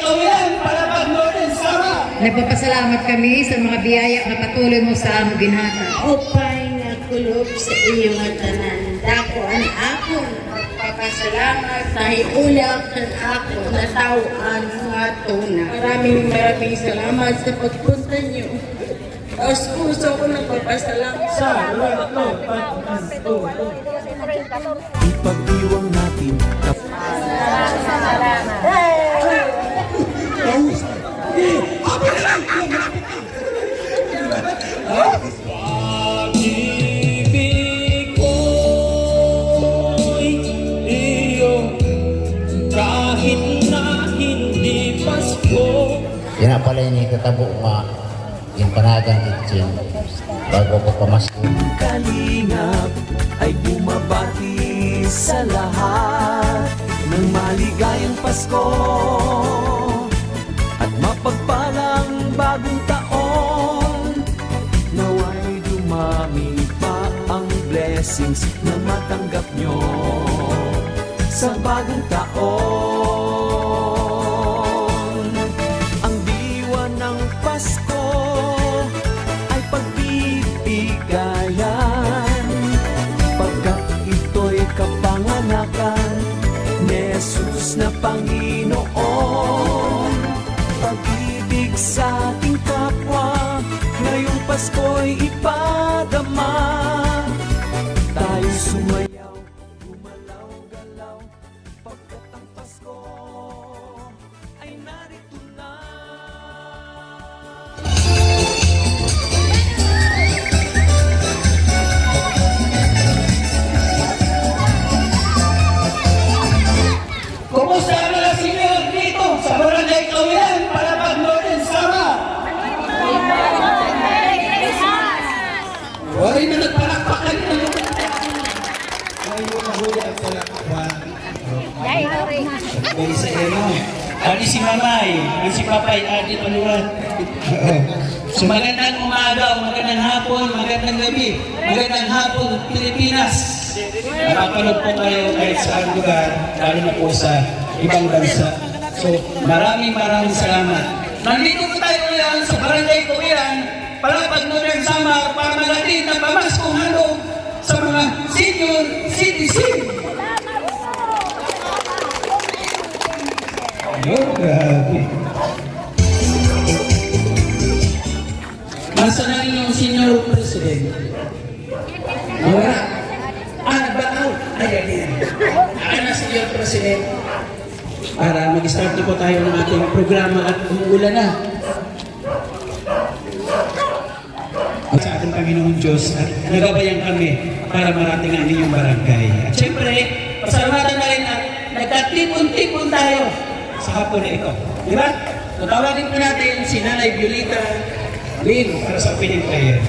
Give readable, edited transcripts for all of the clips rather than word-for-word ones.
kawilan para pag-Northern Sama. Nagpapasalamat kami sa mga biyaya na patuloy mo sa among ginhatag. Upay nga kulob sa inyong mga tanan. Dako ang akon pagpapasalamat sa hiulak ng ako na tawaan nga tuna. Maraming salamat sa pagpunta niyo. Taos puso ko nagpapasalamat sa lahat ng pagpunta. Ipag-iwang natin Pag-ibig ko'y iyong kahit na hindi Pasko. Yan na pala yung itatabo yung panagang kitchen bago ko pamasko. kalingap ay bumabati sa lahat ng maligayang Pasko at mapagpalang bagong taon. Nawa'y dumami pa ang blessings na matanggap nyo sa bagong taon. Ang diwa ng Pasko ay pagbibigayan, pagkat ito'y kapanganakan ni Jesus na Panginoon. Pag-ibig sa ating kapwa, ngayong Pasko'y ipadama. Tayo sumayaw, gumalaw-galaw, pagkat ang Pasko ay narito na. Kumusta ang mga senior dito sa Barangay Kawilan para pag-Northern Sama? Wala na nagpalakpakan na. Ngayon nahuli ang palakpakan. May isa eno. Adi si Mamay, at si Papay, adi paluwan. So magandang umaga, magandang hapon, magandang gabi, magandang hapon, Pilipinas. Nakapanood po kayo kahit saan lugar, lalo na po sa ibang bansa. So maraming salamat. Nandito po tayo ngayon sa Barangay Kawilan para pag-Northern Sama para malatid ng pamaskong handog sa mga senior citizen. Ayun, grabe. Nasa na rin yung senior president? Wala. Nagbaon. Ayan yan. Ayan na senior president. Para mag-start na po tayo ng ating programa at umuulan na. At sa ating Panginoong Diyos at nagabayan kami para marating ang inyong barangay. At syempre, pasalamatan na rin at nagtatipon-tipon tayo sa hapon na ito. Di ba? Tatawagin po natin si Nanay Violeta Lin para sa opening prayer.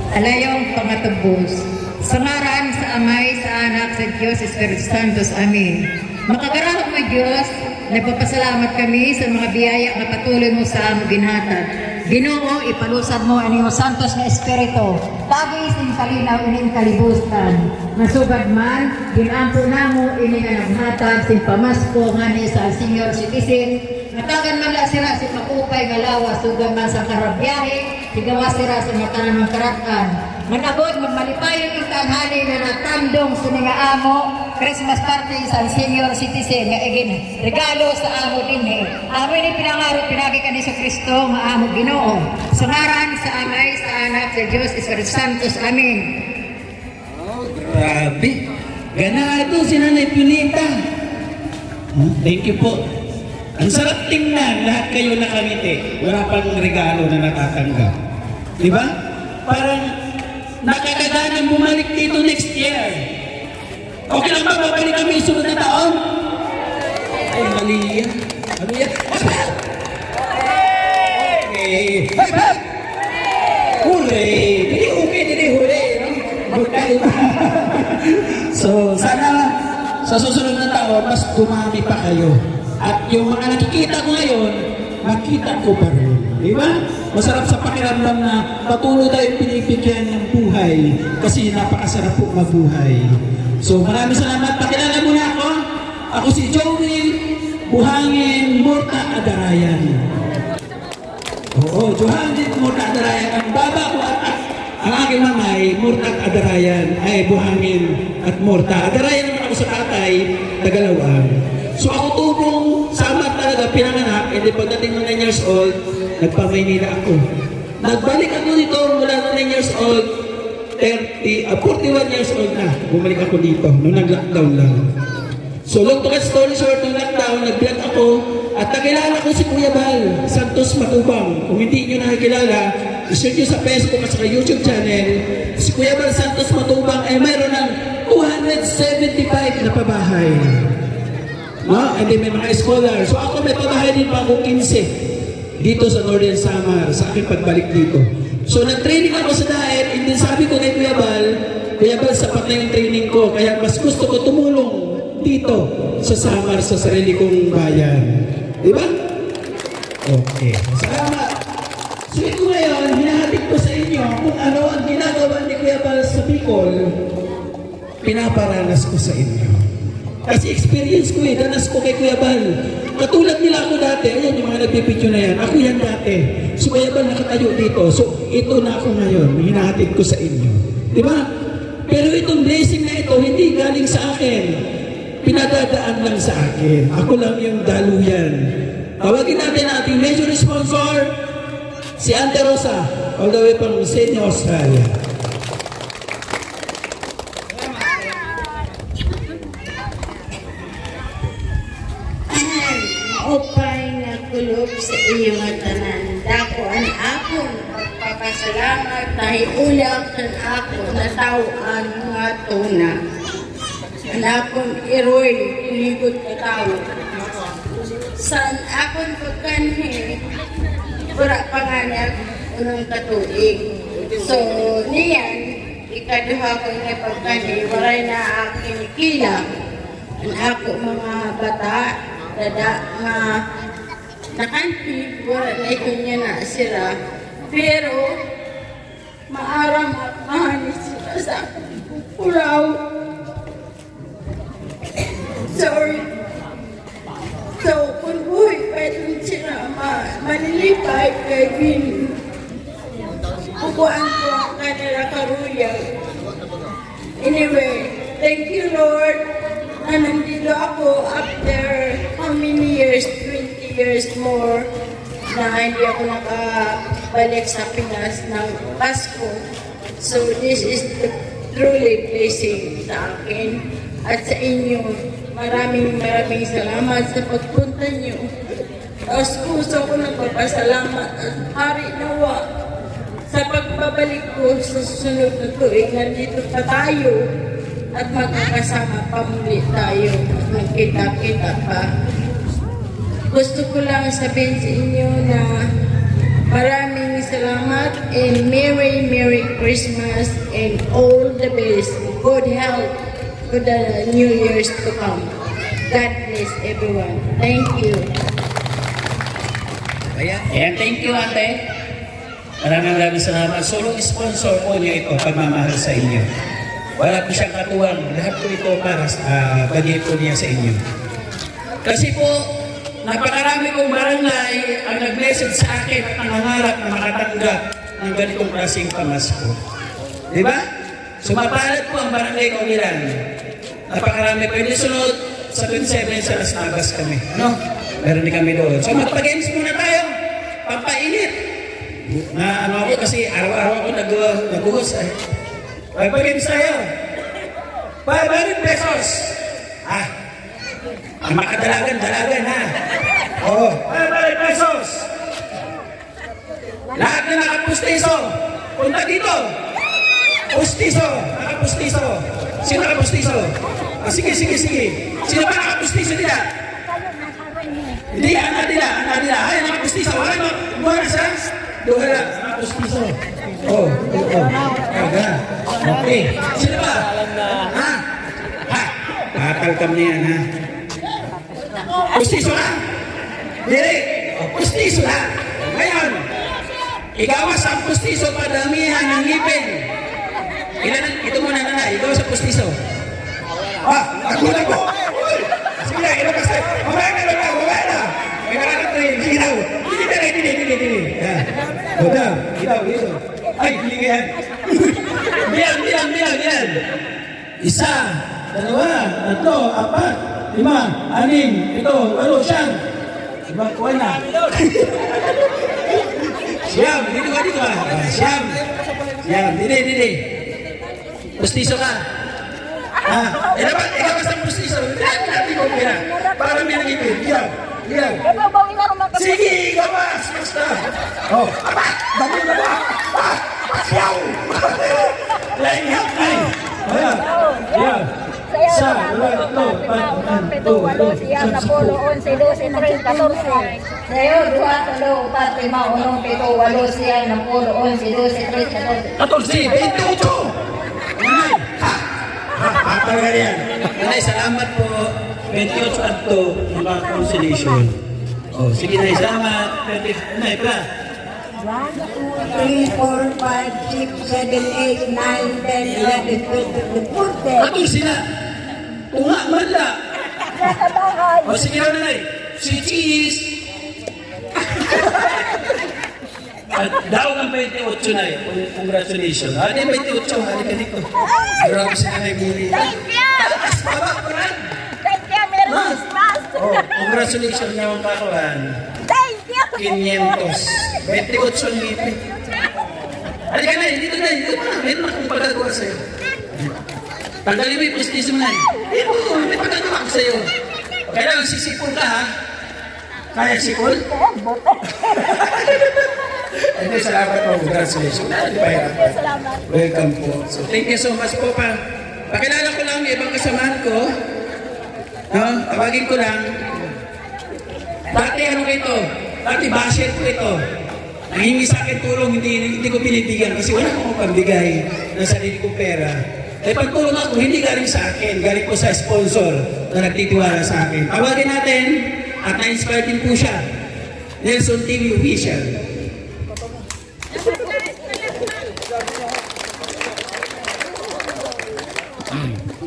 Alayong pangatubos, sa ngaran sa Amay, sa Anak, sa Diyos, Espiritu Santos. Amen. Makagarahog mo Diyos, nagpapasalamat kami sa mga biyaya na patuloy mo sa among ginhatag. Ginoo, ipalusad mo ang iyong santos na Espiritu. Tagis ng kalinaw ining kalibutan. Masugad man, ginampo na mo ining naghatag sin pamasko nga ni sa senior citizen. Natagan man la sira si makupay nga lawas, sugad man sa karabyahe, sigawa sira sa matanan ng karatan. Manabot, magmalipayon yung tanghali na natandong sa nga amo, Christmas party sa senior citizen nga igin regalo sa amo din Amin ni pinangarap pinagi ka ni sa Kristo nga amo Ginoo. Sa ngaran sa Amay, sa Anak, sa Diyos, Espiritu Santos. Amen. Oh, grabe. Ganado si Nanay Violeta. Thank you po. Ang sarap tingnan, lahat kayo nakangiti. Wala pang regalo na natatanggap. Di ba? Parang nakakaganang bumalik dito next year. Okay lang ba babalik kami sunod na taon? Ay, mali yan. Ano yan? Okay. Hooray! Hindi okay, hindi hooray. So, sana sa susunod na taon, mas dumami pa kayo. At yung mga nakikita ko ngayon, makita ko pa rin. Di ba? Masarap sa pakiramdam na patuloy tayong pinipigyan ng buhay kasi napakasarap po mabuhay. So maraming salamat. Pakilala muna ako. Ako si Joey Murta Adarayan. Oo, Johanit Murta Adarayan. Ang baba ko at ang aking mamay, Murta Adarayan, ay buhangin at Murta. Adarayan naman ako sa tatay, Tagalawang. So ako tubong sa amat talaga pinanganak, and then pagdating ng 9 years old, nagpa-Maynila ako. Nagbalik ako dito mula ng 9 years old, 41 years old na. Bumalik ako dito, nung nag-lockdown lang. So long to cut story short, nung lockdown, nag-vlog ako, at nakilala ko si Kuya Bal Santos Matubang. Kung hindi nyo nakikilala, i-search nyo sa Facebook at sa YouTube channel. Si Kuya Bal Santos Matubang ay mayroon ng 275 na pabahay. No? And then may mga scholar. So ako may pabahay din pa ako 15 dito sa Northern Samar, sa aking pagbalik dito. So nag-training ako sa diet, and then sabi ko kay Kuya Bal, sapat na yung training ko, kaya mas gusto ko tumulong dito sa Samar, sa sarili kong bayan. Di ba? Okay. Salamat. So ito ngayon, hinahatid ko sa inyo kung ano ang ginagawa ni Kuya Bal sa Bicol, pinaparanas ko sa inyo. Kasi experience ko danas ko kay Kuya Bal. Katulad nila ako dati, ayan yung mga nagpipicture na yan, ako yan dati. So Kuya Bal nakatayo dito, so ito na ako ngayon, hinahatid ko sa inyo. Di ba? Pero itong blessing na ito, hindi galing sa akin. Pinadadaan lang sa akin. Ako lang yung daluyan. Tawagin natin ating major sponsor, si Ante Rosa, all the way from Sydney, Australia. Upay nga kulob sa iyo nga tanan. Dako ang akong pagpapasalamat dahil ulap sa ako na tawaan nga tuna. Ang akong iroy, ligot ka tao. San akong pagkanhi, pura panganag unang katuig. So, niyan, ikaduha ko nga pagkanhi, waray na aking kila. Ang ako mga bata, dada nga nakanti, wala na ito niya na sila. Pero, maaram at mahanis sila sa uraw. Sorry. So, kung buhay pa ito sila, manilipay kay Vin. Kukuhaan ko ang kanila karuya. Anyway, thank you Lord. Na nandito ako after how many years? 20 years more na hindi ako nakabalik sa Pinas ng Pasko. So this is truly blessing sa akin at sa inyo. Maraming salamat sa pagpunta niyo. Tapos puso ko nagpapasalamat at hari nawa sa pagbabalik ko sa susunod na tuig. Nandito pa tayo at magkakasama pa muli tayo. Magkita-kita pa. Gusto ko lang sabihin sa inyo na maraming salamat and Merry Christmas and all the best. Good health for the New Year's to come. God bless everyone. Thank you. Ayan, thank you ate. Maraming salamat. Solo sponsor po niyo ito, pagmamahal sa inyo. Wala po siyang katuwang. Lahat po ito para bagay po niya sa inyo. Kasi po, napakarami kong barangay ang nag-message sa akin at nangangarap na makatanggap ng ganitong klaseng pamasko. Di ba? Sumapalad po ang barangay Kawilan. Napakarami. Pwede sunod sa 27 sa Las Navas kami. Ano? Meron din kami doon. So magpag-games muna tayo. Pampainit. Na ano ako kasi araw-araw ako nag-uhos. Magpag-games tayo. 500 pesos. Ang makadalagan ha. Oo. 500 pesos. Lahat na nakapustiso. Punta dito. Pustiso. Nakapustiso. Sino nakapustiso? Sige. Sino ba nakapustiso nila? Hindi, anak nila. Ay, nakapustiso. Ay, buwan na siya. Duha na. Nakapustiso. Oo. Okay. Sino ba? Ha? Tatalkam niya yan, ha? Pustiso na? Dili. Pustiso na. Ngayon, igawas ang pustiso, padamihan ng ngipin. Ito muna na. Igawas ang pustiso. Nagulat ko. Sige, ito kasi. Mamaya na. dili. Yan. O, daw. Dito. Ay, hindi ka yan. Bilang. Isa, dalawa, tatlo, apat, lima, anim, ito, walo, siyam. Diba, kuha na. Siyam, dito ka. Siyam, dili. Pustiso ka. Dapat, ikaw basta pustiso. Hindi ko pira. Para may nangipin. Bilang. Sige, ikaw mas. Basta. Oh, apat, dami na ba? Siyaw. Ayan. Isa, dalawa, tatlo, apat, Pito, walo, siyam, napolo, 11, 12, 13, 14. Sayo, 2, 3, 4, 5, 6, 7, 8, walo, siyam, napolo, 11, 12, 13, 14. 14, 28! Talaga yan. Nanay, salamat po. 28 at to, mga consolation. Oh, sige na, salamat. Nanay, pa. 1, 2, 3, 4, 5, 6, 7, 8, 9, 10, 11, 12, 13, 14. 14 na. Tunga, mala. Nasa bahay. O, sige na, nanay. Si cheese. At daw ang 28 na eh. Congratulations. Ano yung 28? Halika dito. Grabe si nanay Buri. Thank you! Taas pa ba? Parang? Thank you! Merry Ma. Christmas! Oh, congratulations naman kakuhan. Thank you! 500. 28 ang ngipin. Halika na, dito na. Meron akong pagagawa sa'yo. Tanggalin mo yung prestige mo na. Dito, may pagagawa ko sa'yo. Kailangan sisipol ka ha. Kaya sipol? Ay, salamat po. Congratulations. Salamat. Welcome po. So, thank you so much po pa. Pakilala ko lang yung ibang kasamahan ko. No? Tawagin ko lang. Dati ano ko ito? Dati basher ko ito. Nangingi sa akin tulong, hindi ko pinibigyan kasi wala akong pambigay ng sarili kong pera. Eh pagtulong ako, hindi galing sa akin, galing po sa sponsor na nagtitiwala sa akin. Tawagin natin at na-inspire din po siya. Nelson TV Official.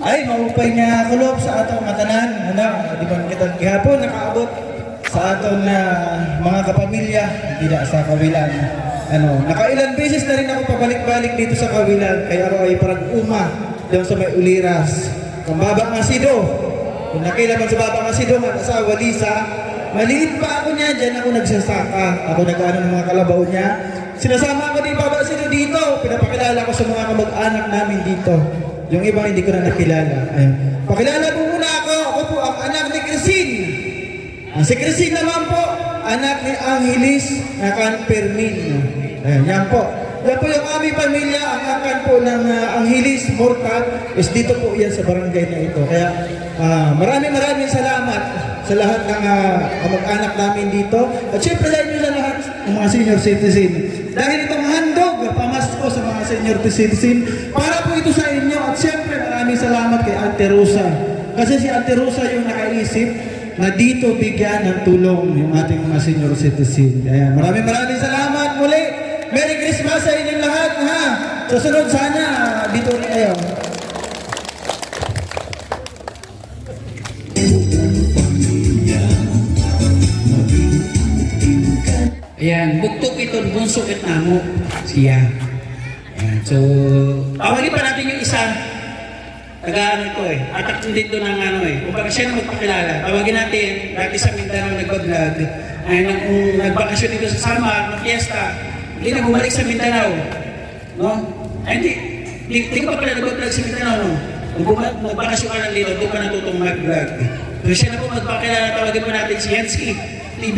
Ay, maupay niya kulob sa atong matanan. Ano, di ba kita gihapon nakaabot sa atong mga kapamilya dila sa Kawilan. Ano, nakailan beses na rin ako pabalik-balik dito sa Kawilan. Kaya ako ay parang doon sa may Uliras. Kung Baba Masido. Kung nakilaban sa Baba Masido, mag-asawa Lisa, maliit pa ako niya, dyan ako nagsasaka. Ako nag-ano ng mga kalabaw niya. Sinasama ko din Baba Masido dito. Pinapakilala ko sa mga kamag-anak namin dito. Yung iba hindi ko na nakilala. Ayun. Pakilala po muna ako. Ako po ang anak ni Crisine. Ang si Crisine naman po, anak ni Angelis na Canpermin. Ayun, yan po. Yan po yung aming pamilya. Ang akan po ng Angelis Mortal is dito po yan sa barangay na ito. Kaya maraming salamat sa lahat ng kamag-anak namin dito. At syempre dahil nyo sa lahat ng mga senior citizen. Dahil itong handog, pamasko sa mga senior citizen, para po ito sa inyo. At syempre maraming salamat kay Ate Rosa. Kasi si Ate Rosa yung nakaisip na dito bigyan ng tulong yung ating mga senior citizen. Ayan, maraming salamat muli. Merry Christmas sa inyong lahat, ha? Susunod sana, dito rin kayo. Ayan, bugtok ito, bunso at namo. Siya. Ayan, so, tawagin pa natin yung isa. Taga-ano ito eh. Atak dito ng ano eh. Kung baka siya na magpakilala, tawagin natin. Dati sa Mindanao nagbablog. Ay, nung nagbakasyon dito sa Samar, ng fiesta, hindi na bumalik sa Mindanao. No? Ay, hindi ka pa pala nagbablog sa Mindanao, no? Kung nagbakasyon ka lang dito, hindi pa natutong mag-vlog. So, siya na po magpakilala, tawagin pa natin si Yansky TV.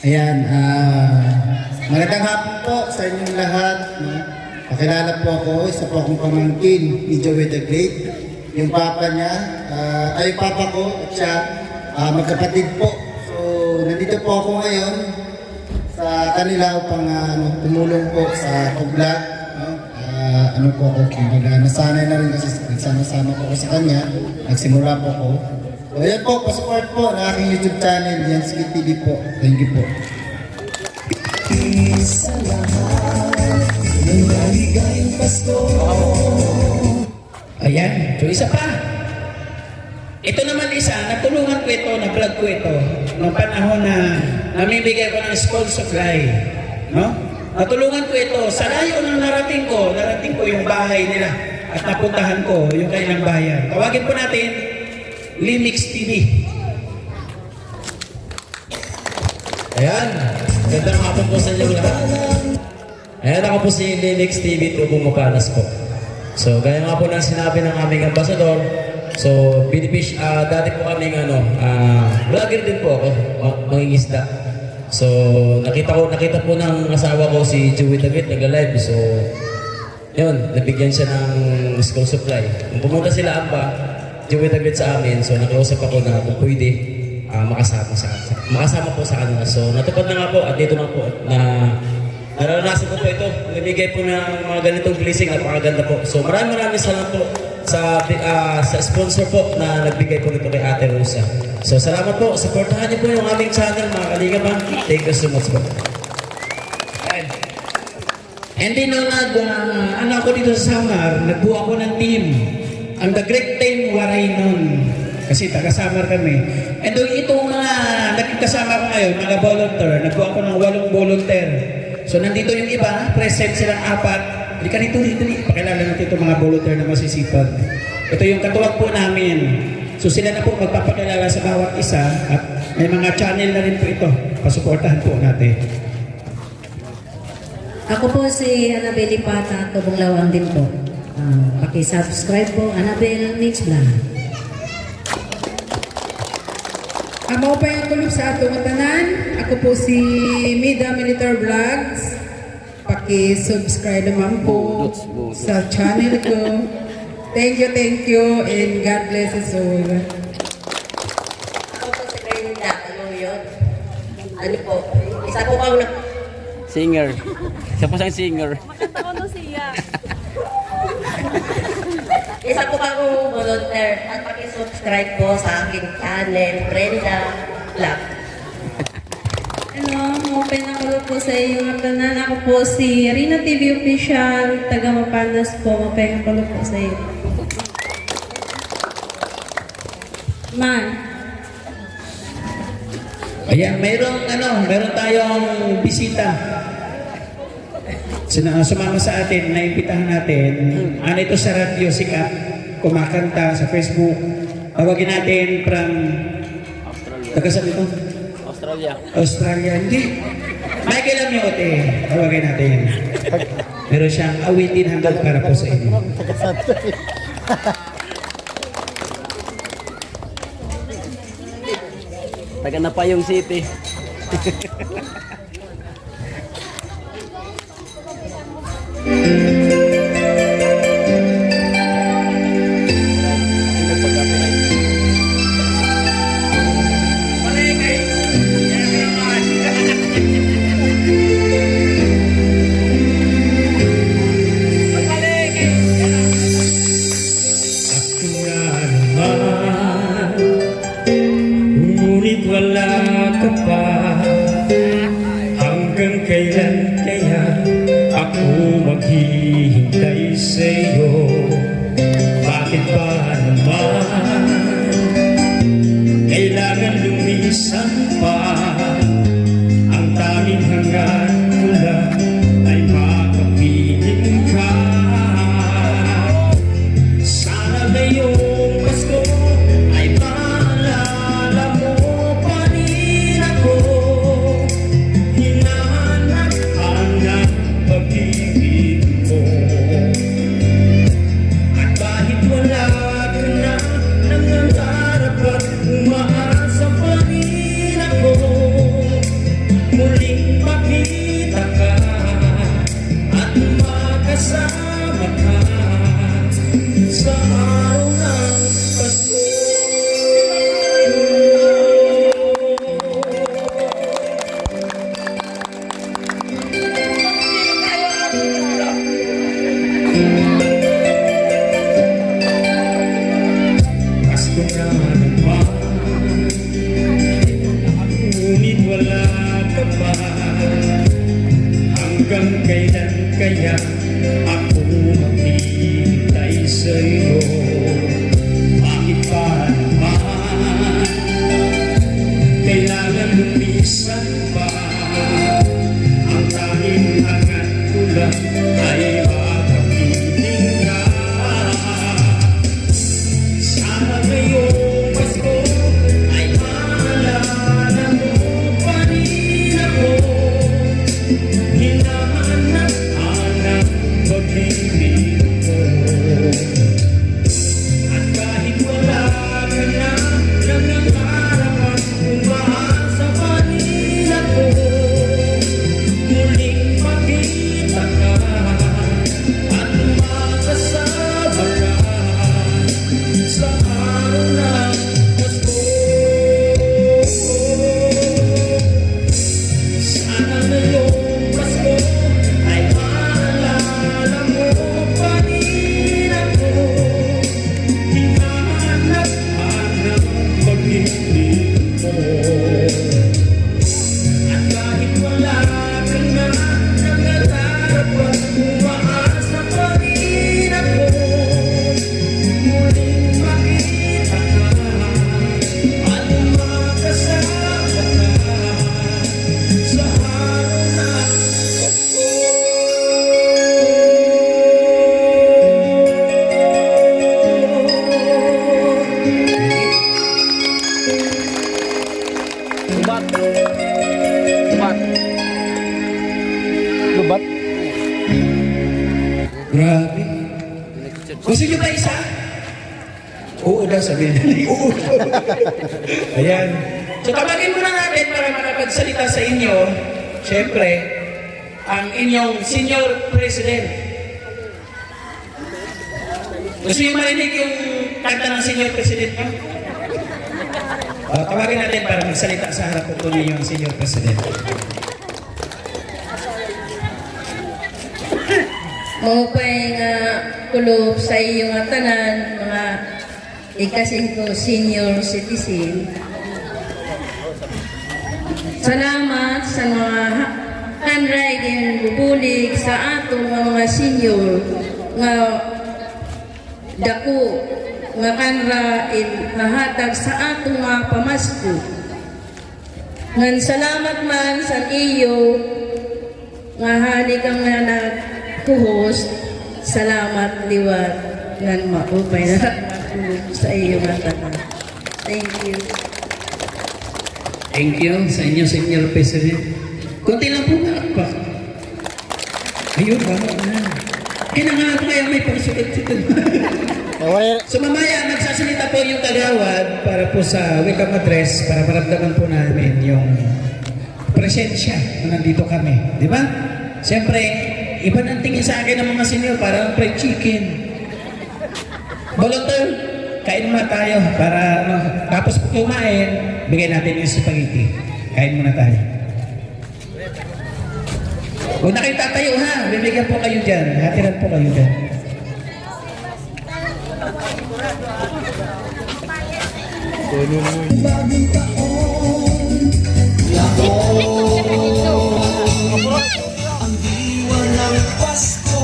Ayan, magandang hapon po sa inyong lahat. No? Pakilala po ako, isa po akong pamangkin ni Joey the Great. Yung papa niya, ay papa ko at siya, magkapatid po. So, nandito po ako ngayon sa kanila upang tumulong po sa vlog. No? Ano po ako, nasanay na rin kasi nagsama-sama po ako sa kanya. Nagsimula po ako. So, ayan po, pa-support po ng aking YouTube channel, Yansky TV po. Thank you po. Sa lahat ng maligayang Pasko. Ayan, so isa pa. Ito naman isa, natulungan ko ito, na-vlog ko ito, noong panahon na namimigay ko ng school supply. No? Natulungan ko ito, sa layo ng narating ko yung bahay nila at napuntahan ko yung kanilang bayan. Tawagin po natin, Limix TV. Ayan, gandang hapon po sa inyo lahat. Ayan, ako po si Linux TV Tubong Mapanas po. So, gaya nga po ng sinabi ng aming ambasador, so, dati po kaming vlogger din po ako, mangingisda. So, nakita po ng asawa ko si Joey David, nag-live. So, yun, nabigyan siya ng school supply. Nung pumunta sila Amba, Joey David sa amin, so nakiusap ako na kung pwede, makasama po sa kanila. So, natupad na nga po at dito na po na naranasan ko po ito. Nabigay po ng mga ganitong blessing at napakaganda po. So, maraming salamat po sa sponsor po na nagbigay po nito kay Ate Rosa. So, salamat po. Supportahan niyo po yung aming channel, mga Kalingap. Thank you so much po. And then, nung ako dito sa Samar, nagbuo ako ng team. Ang The Great Team Waray nun. Kasi taga-Samar kami. And doon itong mga nagkasama ko ngayon, mga volunteer, nagbuo ako ng 8 volunteer. So nandito yung iba, present silang 4. Hindi ka rito, pakilala natin itong mga volunteer na masisipag. Ito yung katuwag po namin. So sila na po magpapakilala sa bawat isa at may mga channel na rin po ito. Pasuportahan po natin. Ako po si Annabelle Pata, Tubong Lawang din po. Paki-subscribe po, Annabelle Mix Vlog. Amo pa yung kulog sa atong tanan. Ako po si Mida Militar Vlogs. Paki-subscribe naman po sa channel ko. Thank you, and God bless us all. Ako po si Brenda, yun? Ano po? Isa po kang Singer. Siya po siyang singer. Isa po kang volunteer at paki-subscribe po sa aking channel, Brenda Vlog. Hello, open ako po sa iyo tanan. Ako po si Rina TV Official, taga Mapanas po. Open ako po sa iyo. Ayan, meron tayong bisita. Sumama sa atin, naimbitahan natin. Ano ito sa radyo, sikat, kumakanta sa Facebook. Tawagin natin from... Taga-saan ito? Australia, hindi. Michael Amiote, tawagin natin. Meron siyang awitin hanggang para po sa inyo. Taga Napayong City. Ngunit wala ka pa. Hanggang kailan kaya ako maghihintay sa'yo? Bakit ba naman kailangan lumisan pa? Ang tanging hangad ko lang ay makapiling ka. Sana ngayong Pasko ay maalala mo pa rin ako. Hinahanap-hanap pag-ibig mo. At kahit wala ka na, nangangarap at umaasa pa rin isa? Oo daw, sabihin na. Oo daw. Ayan. So tawagin muna natin para makapagsalita sa inyo, syempre, ang inyong Senior President. Gusto niyo marinig yung kanta ng Senior President nyo? Tawagin natin para magsalita sa harap po ninyo ang Senior President. Maupay nga kulob sa iyong tanan, mga ikasing ko senior citizen. Salamat sa mga handwriting bubulig sa atong mga senior nga dako nga kanra mahatag sa atong mga pamasko. Ngan salamat man sa iyo nga hali kang nga nagkuhos. Salamat liwat ngan maupay na sa iyo nga tanan. Thank you. Thank you sa inyo, Senior President. Kunti lang po nakakpak. Ayun, baka na. Kailangan ko kaya may pangsulit-sulit. So mamaya, nagsasalita po yung tagawad para po sa welcome address para maramdaman po namin yung presensya na nandito kami. Di ba? Siyempre, iba nang tingin sa akin ng mga senior, parang fried chicken. Volunteer, kain muna tayo para tapos po kumain, bigay natin yung spaghetti. Kain muna tayo. Huwag na kayo tatayo ha, bibigyan po kayo dyan. Hatiran po kayo dyan. Bagong taon, ang diwa ng Pasko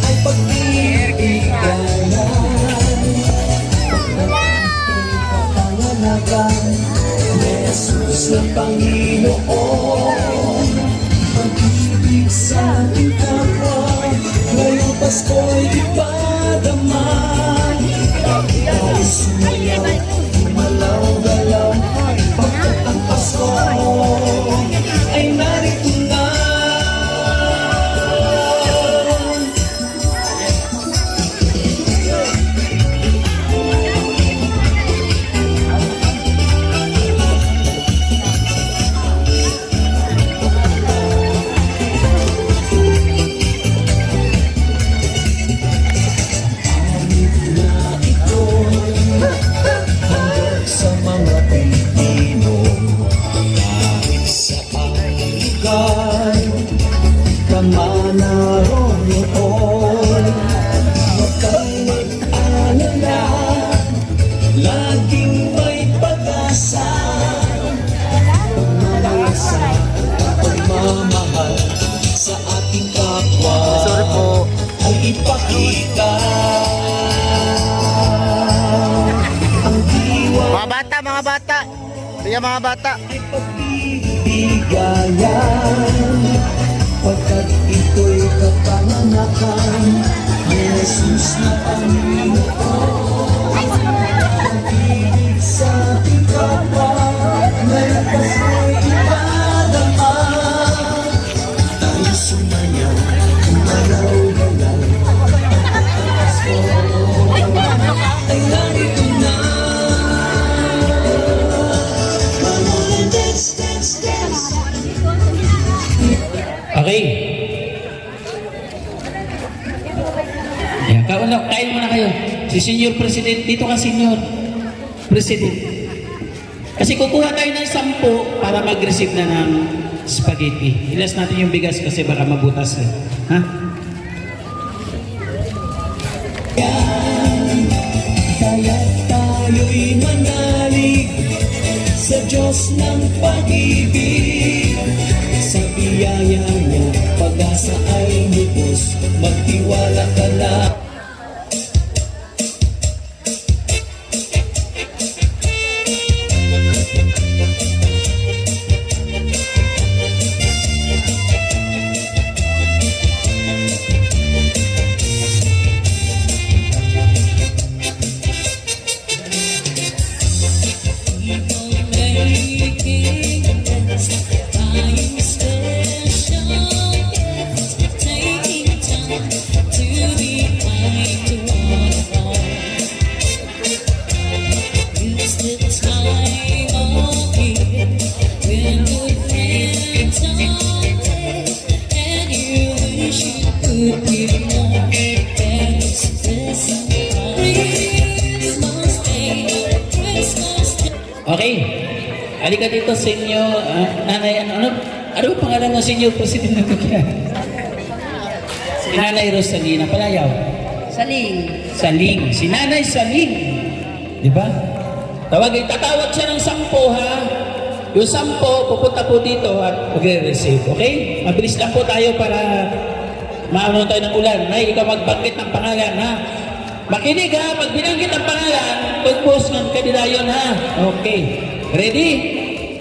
ay pag-ibigayan. Pagkakanganagan ni Jesus na Panginoon, pag-ibig sa ating kapwa, ngayong Pasko'y ipadama. Tayo sumayaw, gumalaw-galaw, pagkat ang Pasko ay narito na. Sa mga Pilipino, kahit saan lugar ka man naroon, huwag kang mag-alala, laging may pag-asa. Pagmamahal pagmamahal sa ating kapwa ay ipakita. Mga bata! Kaya mga bata! Ay pagbibigayan, pagkat ito'y kapanganakan ni Jesus na Panginoon. Pag-ibig sa ating kapwa, ngayon Pasko'y ipadama. Tayo sumayaw, gumalaw-galaw, ang Pasko ay narito na. Okay. Ayan, kain muna kayo. Si Senior President, dito ka Senior President. Kasi kukuha tayo ng 10 para mag-receive na ng spaghetti. Ilas natin yung bigas kasi baka mabutas eh. Ha? Kaya tayo'y manalig sa Diyos ng pag-ibig. Sa biyaya niya, pag-asa ay lubos, magtiwala ka lang. To be Okay. Halika dito, Senyor, Nanay, ano ba pangalan ng Senyor President ng Bukyan? Si Nanay Rosalina Palayaw. Saling. Si Nanay Saling. Di ba? Tatawag siya ng 10, ha? Yung 10, pupunta po dito at magre-receive. Okay? Mabilis lang po tayo para maano tayo ng ulan. Nay, ikaw magbanggit ng pangalan, ha? Makinig, ha? Pag binanggit ang pangalan, pag-post ng kadilayon, ha? Okay. Ready?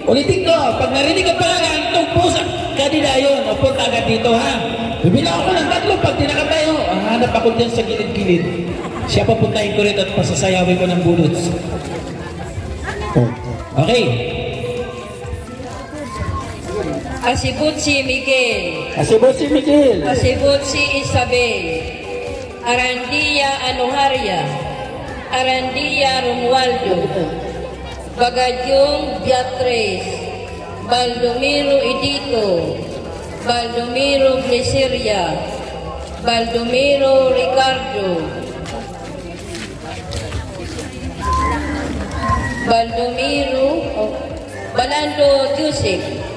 Ulitin ko. Pag narinig ang pangalan, pag-post ang kadilayon. O punta agad dito, ha? Bibilang ako ng 3 pag tinaka tayo. Hanap ako dyan sa gilid-gilid. Siya papuntahin ko rin at pasasayawin ko ng bulots. Okay. Asibutsi Miguel, Asibutsi Miguel. Asibutsi Isabel, Arandia Anuharia, Arandia Romualdo, Bagadyong Beatriz, Baldomiro Edito, Baldomiro Glesiria, Baldomiro Ricardo, Balando Joseph.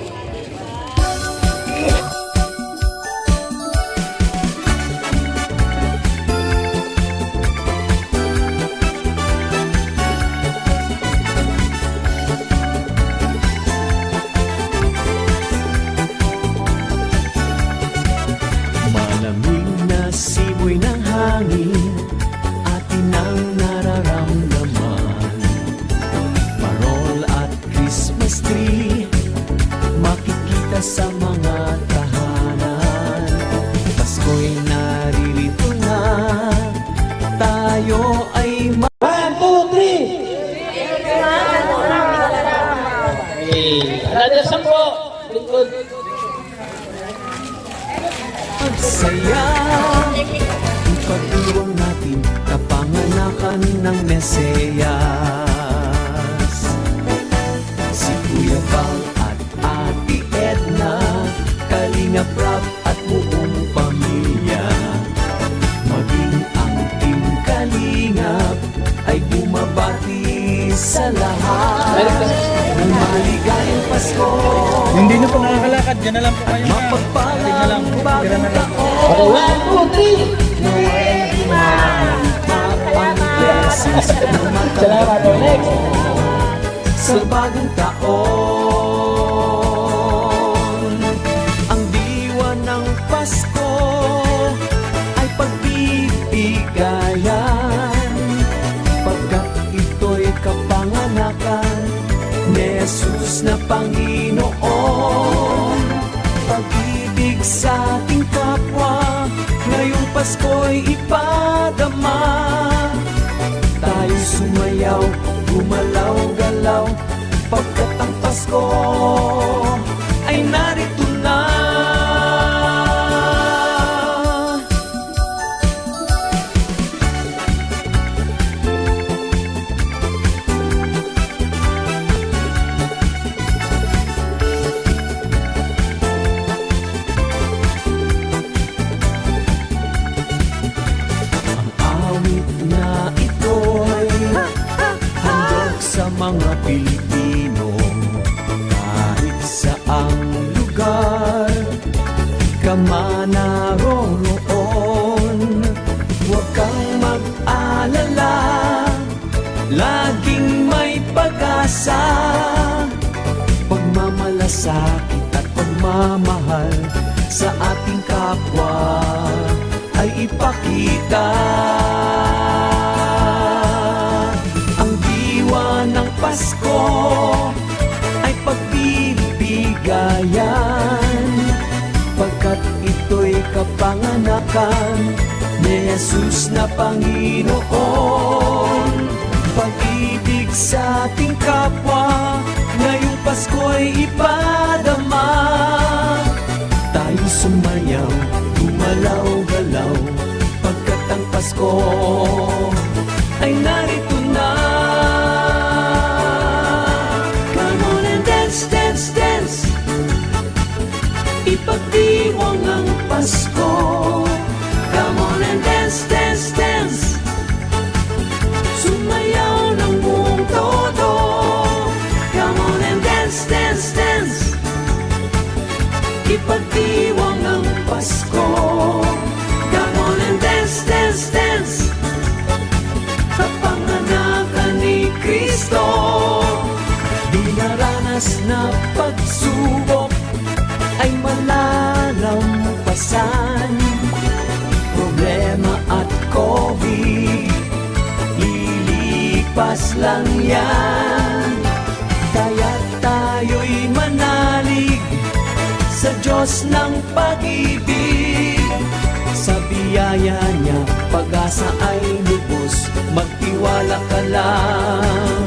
Malamig na simoy ng hangin, atin ang nararamdaman. Parol at Christmas tree, makikita sa mga tahanan. Pasko'y naririto na, tayo ay 1, 2, 3. Another 10. Lingkod. saya. Ipagdiwang natin kapanganakan ng Mesiyas. Si Kuya Val at Ate Edna, Kalinga Prab at buong pamilya, maging ang Team Kalingap ay bumabati sa lahat ng maligayang Pasko. Hindi na po nakakalakad, dyan na lang po kayo. Mapagpalang bagong taon. Okay, 1, 2, 3. Salamat po. Next. Sa bagong taon, ang diwa ng Pasko ay pagbibigayan, pagkat ito'y kapanganakan ni Jesus na Panginoon. Pag-ibig sa ating kapwa, ngayong Pasko'y ipadama. Tayo sumayaw, gumalaw-galaw, pagkat ang Pasko ay narito na. Mga Pilipino, kahit saang lugar ka man naroroon, huwag kang mag-alala, laging may pag-asa. Pagmamalasakit at pagmamahal sa ating kapwa ay ipakita. Ng Pasko ay pagbibigayan, pagkat ito'y kapanganakan ni Jesus na Panginoon. Pag-ibig sa ating kapwa, ngayong Pasko'y ipadama. Tayo sumayaw, gumalaw-galaw, pagkat ang Pasko ay narito na. Dance, ipagdiwang ang Pasko. Come on and dance, dance, dance. Sumayaw ng buong todo. madalas na pagsubok ay malalampasan. Problema at COVID, lilipas lang yan. Kaya tayo'y manalig sa Diyos ng pag-ibig. Sa biyaya niya, pag-asa ay lubos. Magtiwala ka lang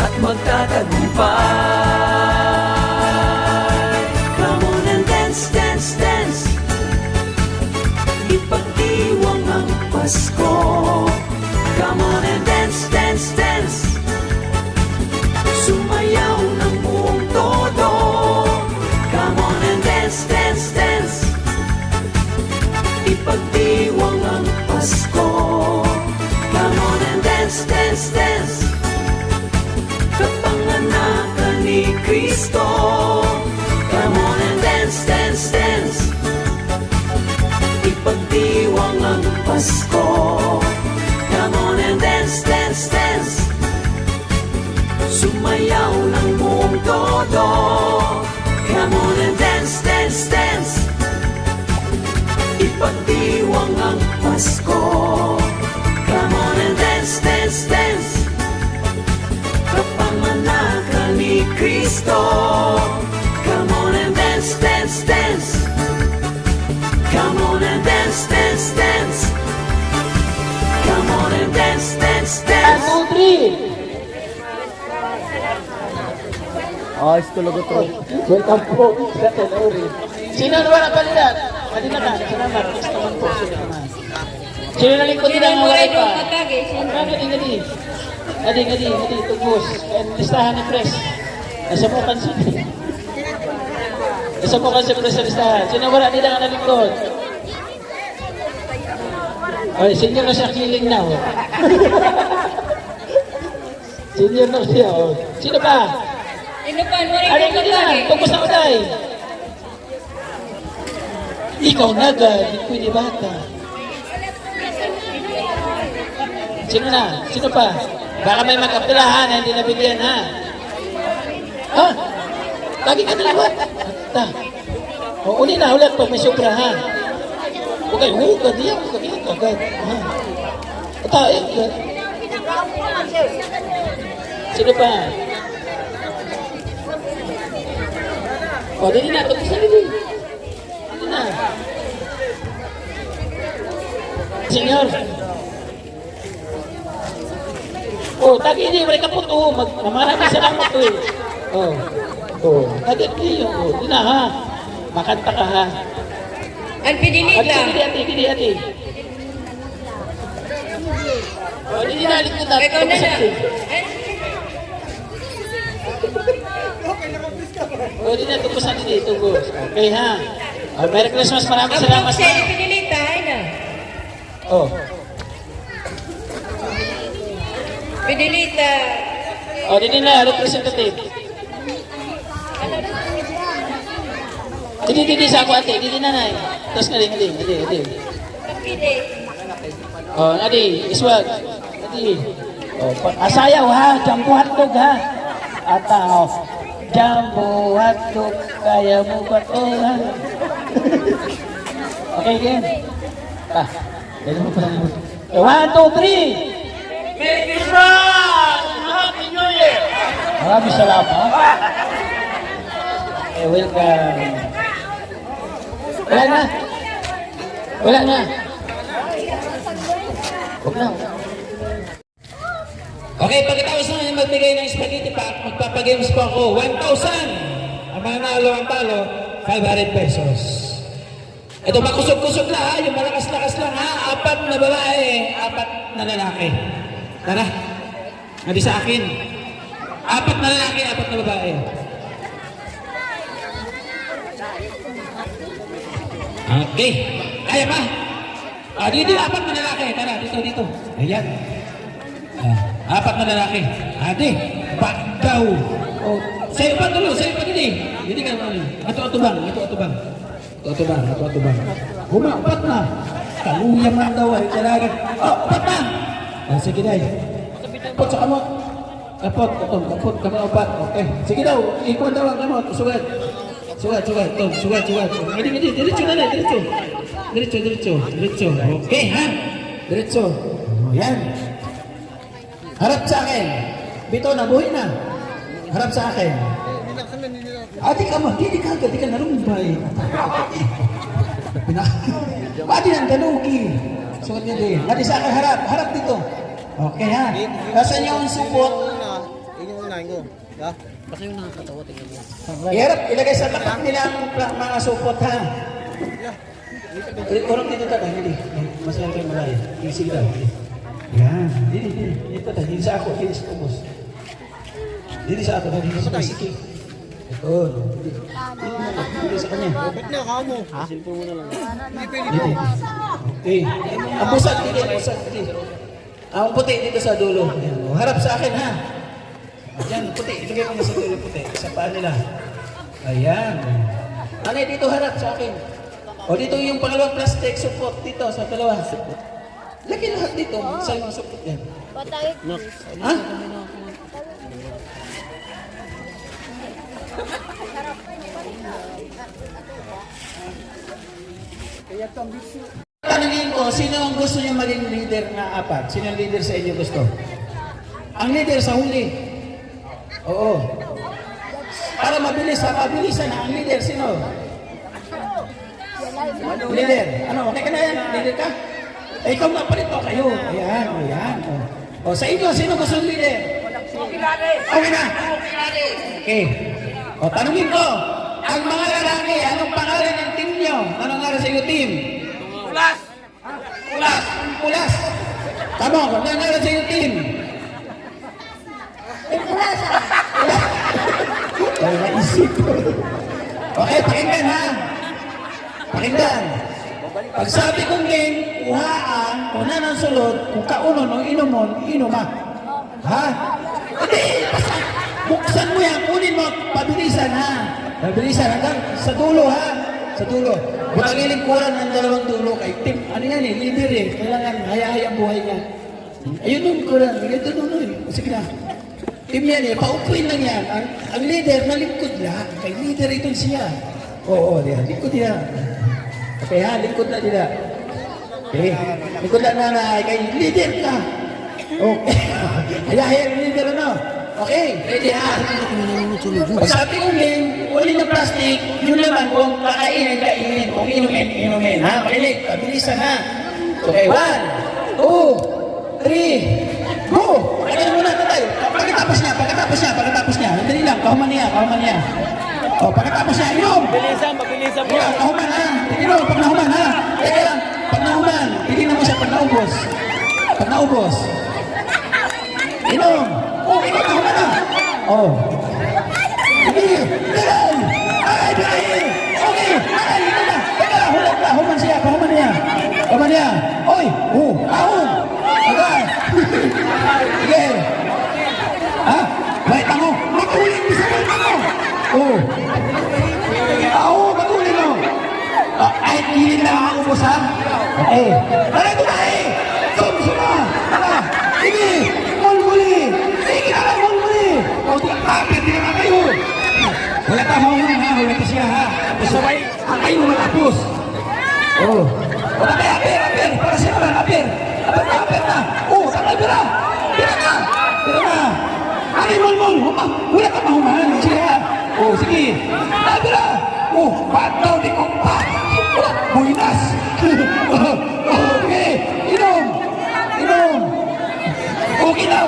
at magtatagumpay. Come on and dance, dance, dance. Ipagdiwang ang Pasko. Come on and dance, dance, dance. Sumayaw ng buong todo. Come on and dance, dance, dance. Ipagdiwang ang Pasko. Come on and dance, dance, dance. Kapanganakan ni Kristo. Come on and dance, dance, dance. Ipagdiwang ang Pasko. Come on and dance, dance, dance. Sumayaw ng buong todo. Come on and dance, dance, dance. Ipagdiwang ang Pasko. Come on and dance, dance, dance. Kapanganakan ni Kristo. Come on and dance, dance, dance. Come on and dance, dance, dance. Come on and dance, dance, dance. 1, 2, 3. Ayos talaga to. Welcome po sa Tenori. Sino naman ang palitan? Kanina ka, salamat. Gusto naman po, sino naman. Sino na lingkod nila ang walay pa? Adi, tugos. And listahan ng press. Nasa po kansi. Nasa po kansi press sa listahan. Sino wala nila ang nalingkod? Ay, senior na siya kiling na. Oh. Senior na siya. Oh. Sino pa? Ano ka nila? Tugos na uday. Ikaw nagad, di pwede bata. Sino na? Sino pa? Baka may magkapilahan na hindi nabigyan, ha? Ha? Lagi ka nalawat. Ta. O, uli na, ulit pag may sobra, ha? Huwag kayo, hugad yan. Huwag kayo, agad. Ha? Ata, agad. Sino pa? O, dili na. Tugos na, dili. Dili na. Senyor. Oh, tagi ini mereka pun tuh marami salamat tuh. Oh. Oh, tagi ini oh, dina ha. Makanta ka ha. Ang pinilit lang. Hati. Oh, di na likod na. Ikaw na lang. Oh, di na tukusan dito, tugos. Okay ha. Oh, Merry Christmas, maraming salamat. Ang buksa, pinilit tayo na. Oh. Pinilita. Oh, di na representative. Di sa ako ate, di na nay. Tapos na rin. Oh, adi, iswag. Adi. Oh, asayaw ha, jambu hotdog ha. Ataw. Jambu hotdog, kaya mo ba to ha? Okay, again. Dali mo pala mo. 1, 2, 3. Merry Christmas! Happy New Year! Maraming salamat. Welcome. Wala na. Huwag na. Okay, pagkatapos na magbigay ng spaghetti pack, magpapagames po ako. 1,000! Ang mga nalo ang talo, 500 pesos. Ito, makusog-kusog lang ha, yung malakas-lakas lang ha. 4 na babae, 4 na lalaki. Tara, hindi sa akin. 4 na lalaki, 4 na babae. Okay, kaya ba? Dito 4 na lalaki. Tara, dito. Ayan. 4 na lalaki. Ate, bagdaw. Oh, sa'yo pa tulo, sa'yo pa din. Hindi ka naman. Ato bang. Humapat na. Kaluya man daw ay talaga. Oh, 4 na. Sige, day. Put sa kamot. Kapot, kamaupat. Okay. Sige daw, ikuan daw ang kamot. Sugat. Tom, sugat. Hindi, diretso na lang, diretso. Diretso. Okay, ha? Diretso. Yan. Harap sa akin. Bito na, buhay na. Harap sa akin. Adi ka nalumbay. Adi nang galugi. Sugat niya din. Adi sa akin, harap dito. Okay, ha? Nasaan yung supot? Iharap, ilagay sa tapat nila ang mga supot, ha? Urang dito tayo, hindi. Masalang kayo malaya. Sige daw. Yan. Dito tayo. Dito sa ako. Dito sa ubos. Dito sa ako. Dito sa sige. Ito. Dito sa kanya. Ba't na ka mo? Ha? Silpo mo na lang. Dito. Okay. Ang pusat. Dito. Ang puti dito sa dulo. Harap sa akin, ha? Ayan, puti. Ilagay mo na sa dulo puti. Sa paa nila. Ayan. Ano dito harap sa akin? O dito yung pangalawang plastic support dito sa dalawa. Lagi lahat dito. Sa mga support yan. Ha? Tanungin ko, sino ang gusto niyo maging leader na apat? Sino ang leader sa inyo gusto? Ang leader sa huli. Oo. Para mabilisan ang leader. Sino? Leader. Ano? Okay ka na yan? Leader ka? Eh, ikaw na palito kayo. Ayan. O, sa inyo, sino gusto ng leader? Okay na. Okay. O, tanungin ko, ang mga lalaki, anong pangalan ng team nyo? Anong nga sa iyo team? Pulas. Tama ko, anong nga sa iyo team? Ay, naisip ko. Okay, pakinggan ha. Pakinggan. Pag sabi kong game, kuhaan, kung na ng sulod, kung kaunon o inuma. Ha? Hindi, buksan mo yan, kunin mo, pabilisan ha. Pabilisan hanggang sa dulo ha. Sa dulo. Huwag ang ilingkuran ng dalawang dulo kay Tim. Ano yan leader Kailangan haya-haya buhay niya. Ayun nun ko lang, ito nun. Sige na. Tim yan paupuin lang yan. Ang leader, nalingkod lang. Kay leader ito siya. Oo, lingkod niya. Okay ha, lingkod na nila. Okay, lingkod na nanay, kay leader ka. Okay. Haya-haya leader ano? Okay, ready ha? Pag sabi kong game, uli ng plastic, yun naman kung kakainin, kung inumin, ha? Makinig, pabilisan ha? Okay, 1, 2, 3, go! Pakinggan muna tayo. Pagkatapos niya. Dali lang, kahuman niya. O, pagkatapos niya, inom! Mabilisan po. Kahuman ha? Inom, pag nahuman ha? Teka lang, pag nahuman, tignan mo siya pag naubos. Pag naubos. Inom! Okay, kahuman na! Oh. Sige! Ay, okay! Ay, ito na! Teka lang, human siya, kahuman niya. Oy! Kahon! Agad! Sige! Ha? Wait ako! Mag-uling mo sa wait ako! Mag-uling mo! Ay, hindi na ako ubos ha? Okay. Tara ito na eh! Suma! Sige! Mulmuli! Sige na lang mulmuli! O, kapit din naman kayo! Wala ka maungan ha? Wala ka siya ha? Sabay, ang kayo matapos! Wala kayo, apir! Para siya naman, apir na! Takay, pira! Pira na! Ay, mulmul! Wala ka maungan! Sige ha? Sige! Pira! Pataw di ko pa! Buinas! Okay! Inom! Okay na!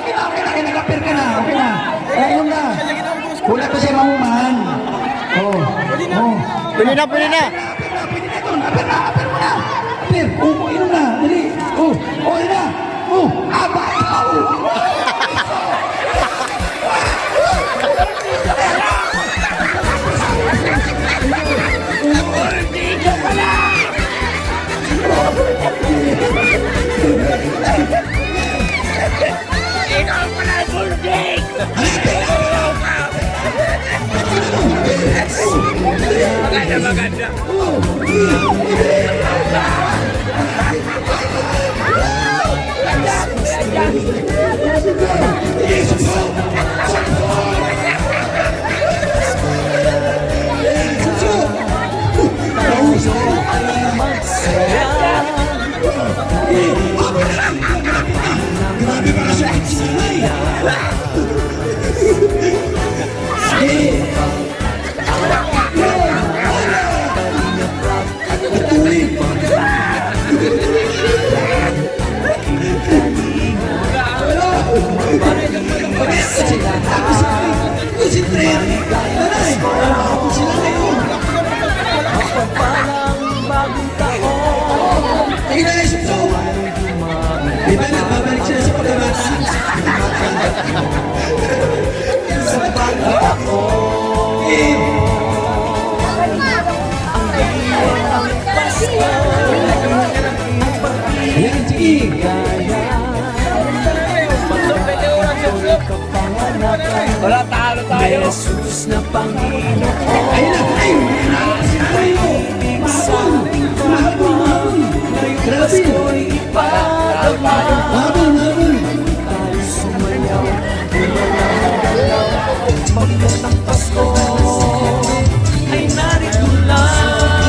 Kinakapir ka na! Okay na! Ayun na! Wala pa siya mahuman! Pwede na! Pwede na ito! Apir mo na! Apir! Inom na! Dali! Inom na! Abataw! Maganda. Di ba nagbabalik sila sa pagkabata? Ayan, sige. Wala, talo tayo. Jesus na Panginoon. Ayun na, ayun na. Mahabol. Grabe. Mahabol. Magandang Pasko ay narito lang.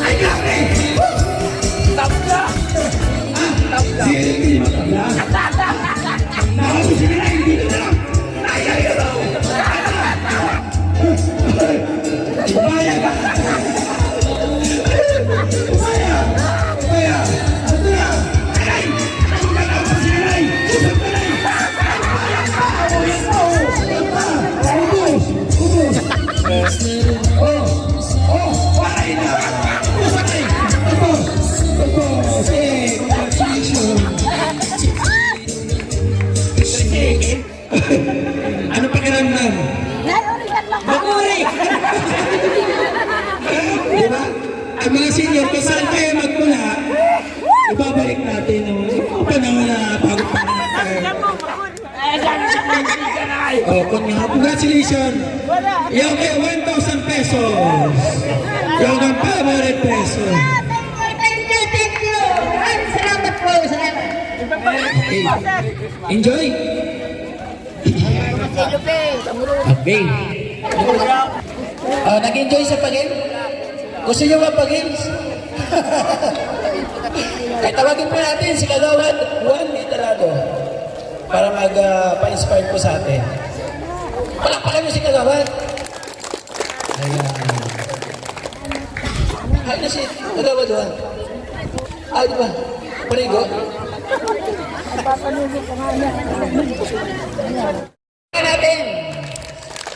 Ay, grabe. Tabla! Sige, matabla. Mahabol, sige na, hindi na lang. Ay, Umaya ka. Umaya. Ano na? Ay, ano ka na? Pasinay. Susap ka na. Paray na. Usapay. Ano pakiramdam? Maguri! Di ba? Ang mga senior, kung saan kayo magmula, ibabalik natin yung panahon na bago pa naman tayo. Congratulations! Yung 1,000 pesos! Yung 500 pesos! Thank you. Maraming salamat po. Salamat. Okay. Enjoy! Okay. Nag-enjoy sa pag-game? Gusto nyo ba pag-games? Ay, tawagin po natin si Kagawad Juan Italado para mag-pa-inspire po sa atin. Palakpakan nyo si Kagawad. Ayan. Hay na si Kagawad Juan. Di ba? Parigo? Natin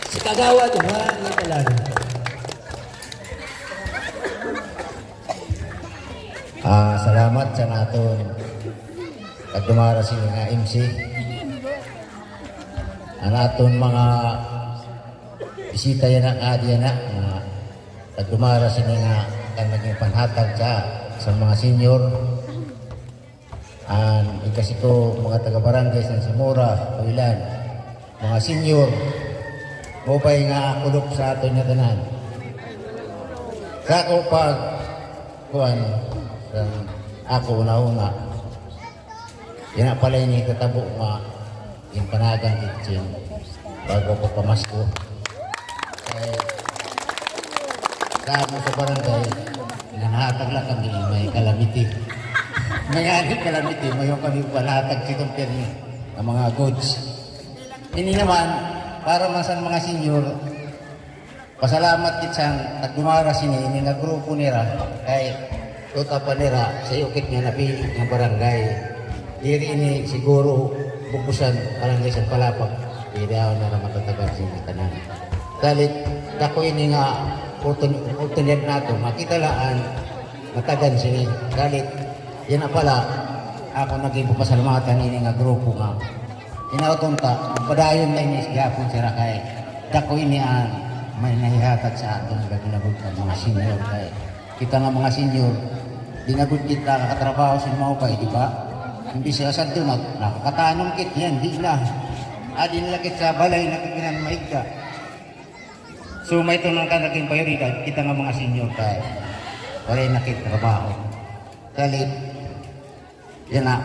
si Kagawad Juan Italado. Salamat sa naton kagdumara sa nga MC. Ang aton mga bisita yan ang adya na kagdumara sa nga kan naging panhatag sa mga senior. Ikasi ko mga taga-barangay sa Simura, Pawilan, mga senior, mupay nga kulop sa aton nga tanan. Sa ako pag kuwan, ako una-una, yan pala yung katabo nga yung panagang kitchen bago ko pamasko. Kaya sa mo sa barangay, nanatag lang kami may calamity. May adik calamity, may yung kami panatag si company ng mga goods. Ini naman, para masan mga senior, pasalamat kitang nagdumara sini, ini na grupo nila, kay Tota pa nila sa ukit nga napili ng barangay. Diri ini siguro bukusan barangay sa Palapag. Diri ako na matatagal sa tanan. Kalit dako ini nga oportunidad nato makita laan matagan sini. Kalit yan na pala ako naging pasalamatan ini nga grupo nga. Inautonta padayon na ini gapon sira kay dako ini may nahihatag sa aton nga ginabutan mga senior kay kita nga mga senior dinagod kita nakatrabaho sa mga upay, di ba? Hindi siya sa doon, nakakatanong kit yan, di na. Adin lakit sa balay, nakikinan maigda. So may ito nang naging prioridad, kita nga mga senior tayo. Wala nakit trabaho. Kalit, yan na,